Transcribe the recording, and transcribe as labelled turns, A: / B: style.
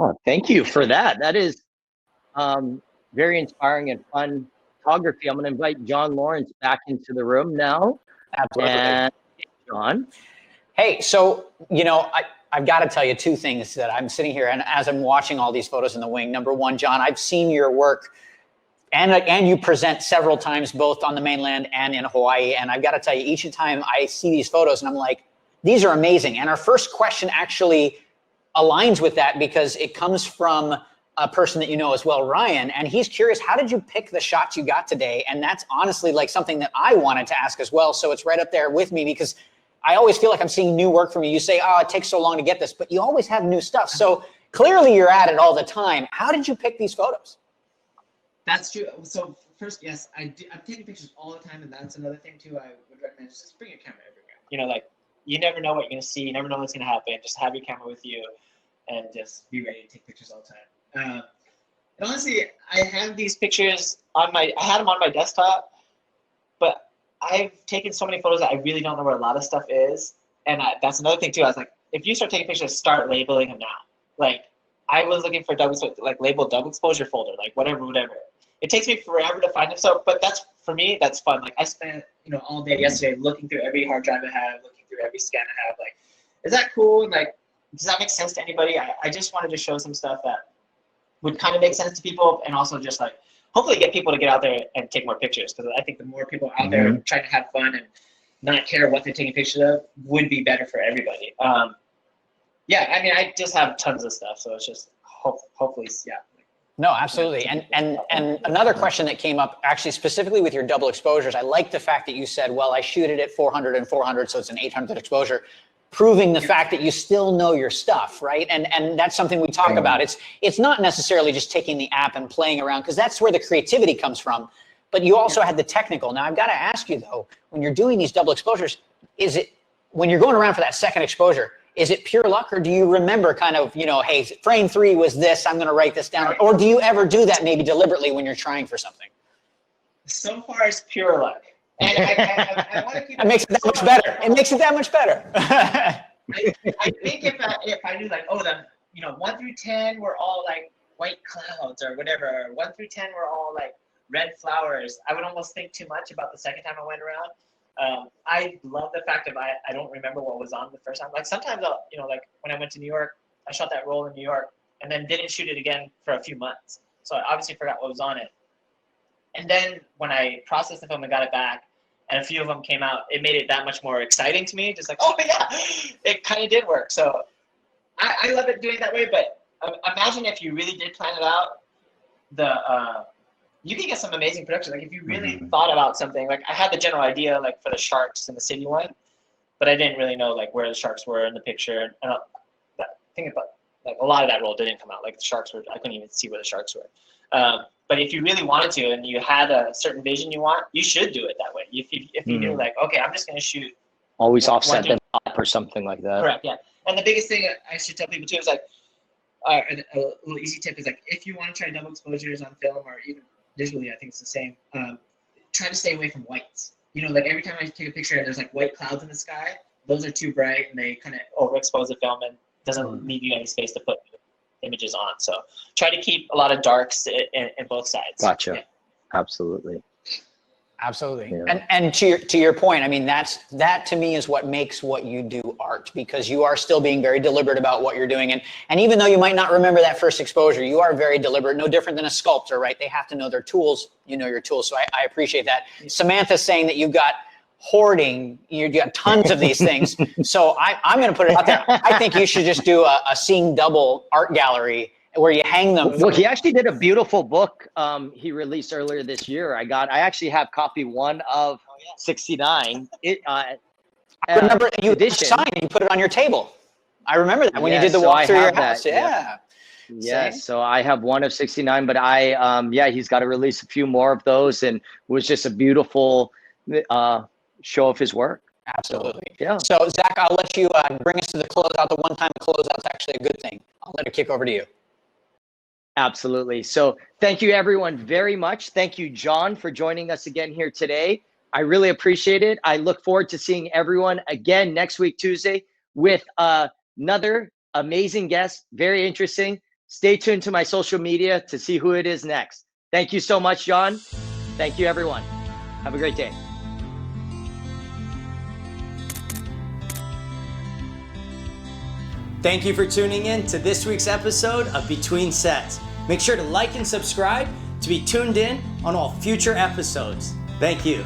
A: Oh, thank you for that. That is very inspiring and fun photography. I'm going to invite John Lawrence back into the room now.
B: Absolutely.
A: And John.
B: Hey, so, I've got to tell you two things that I'm sitting here, and as I'm watching all these photos in the wing. Number one, John, I've seen your work, and you present several times, both on the mainland and in Hawaii. And I've got to tell you, each time I see these photos, and I'm like, these are amazing. And our first question actually aligns with that, because it comes from a person that you know as well, Ryan, and he's curious, how did you pick the shots you got today? And that's honestly like something that I wanted to ask as well. So it's right up there with me, because I always feel like I'm seeing new work from you. You say, oh, it takes so long to get this, but you always have new stuff. So clearly you're at it all the time. How did you pick these photos?
C: That's true. So first, yes, I'm taking pictures all the time, and that's another thing too. I would recommend just bring your camera everywhere. Like, you never know what you're gonna see. You never know what's gonna happen. Just have your camera with you, and just be ready to take pictures all the time. And honestly, I have these pictures I had them on my desktop, but I've taken so many photos that I really don't know where a lot of stuff is. And that's another thing too. I was like, if you start taking pictures, start labeling them now. Like, I was looking for labeled double exposure folder, like whatever. It takes me forever to find them. So, but that's, for me, that's fun. Like, I spent, all day yesterday looking through every hard drive I have, looking through every scan I have. Like, is that cool? And like, does that make sense to anybody? I just wanted to show some stuff that would kind of make sense to people, and also just like hopefully get people to get out there and take more pictures, because I think the more people out there trying to have fun and not care what they're taking pictures of would be better for everybody. Yeah, I mean, I just have tons of stuff, so it's just hopefully, yeah.
B: No, absolutely. And another question that came up actually specifically with your double exposures, I like the fact that you said, well, I shoot it at 400 and 400, so it's an 800 exposure, proving the fact that you still know your stuff, right? And that's something we talk about. It's not necessarily just taking the app and playing around, because that's where the creativity comes from. But you also had the technical. Now, I've got to ask you, though, when you're doing these double exposures, is it, when you're going around for that second exposure, is it pure luck, or do you remember kind of, hey, frame 3 was this, I'm going to write this down? Or do you ever do that maybe deliberately when you're trying for something?
C: So far, it's pure luck. And I want to keep
B: it makes it that much better. It makes it that much better.
C: I think if I knew, like, 1 through 10 were all like white clouds or whatever, or 1 through 10 were all like red flowers, I would almost think too much about the second time I went around. I love the fact that I don't remember what was on the first time. Like, sometimes I'll, like when I went to New York, I shot that roll in New York and then didn't shoot it again for a few months. So I obviously forgot what was on it. And then when I processed the film and got it back, and a few of them came out, it made it that much more exciting to me. Just like, oh yeah, it kind of did work. So I love it doing it that way. But imagine if you really did plan it out, you can get some amazing production. Like, if you really thought about something, like I had the general idea, like for the sharks in the city one, but I didn't really know like where the sharks were in the picture. And think about, like, a lot of that roll didn't come out. Like, the sharks were, I couldn't even see where the sharks were. But if you really wanted to, and you had a certain vision you want, you should do it that way. If you knew, like, okay, I'm just going to shoot.
A: Always offset them up or something like that.
C: Correct, yeah. And the biggest thing I should tell people too is, like, a little easy tip is, like, if you want to try double exposures on film or even visually, I think it's the same. Try to stay away from whites. Like, every time I take a picture and there's like white clouds in the sky, those are too bright and they kind of overexpose the film and doesn't leave you any space to put images on. So try to keep a lot of darks in both sides.
A: Gotcha.
C: Yeah.
A: Absolutely.
B: Yeah. And to your point, I mean, that to me is what makes what you do art, because you are still being very deliberate about what you're doing. And even though you might not remember that first exposure, you are very deliberate, no different than a sculptor, right? They have to know their tools, your tools. So I appreciate that. Samantha's saying that you've got hoarding, you got tons of these things. So I'm going to put it out there. I think you should just do a seeing double art gallery where you hang them.
A: Well, he actually did a beautiful book he released earlier this year. I actually have copy 1 of 69.
B: I remember you signed and you put it on your table. I remember that when you did the walk through your house. Yeah.
A: Yes, so I have 1 of 69, but he's got to release a few more of those, and it was just a beautiful show of his work.
B: Absolutely.
A: Yeah.
B: So Zach, I'll let you bring us to the closeout. The one-time closeout is actually a good thing. I'll let it kick over to you.
A: Absolutely. So thank you everyone very much. Thank you, John, for joining us again here today. I really appreciate it. I look forward to seeing everyone again next week, Tuesday, with another amazing guest. Very interesting. Stay tuned to my social media to see who it is next. Thank you so much, John. Thank you, everyone. Have a great day. Thank you for tuning in to this week's episode of Between Sets. Make sure to like and subscribe to be tuned in on all future episodes. Thank you.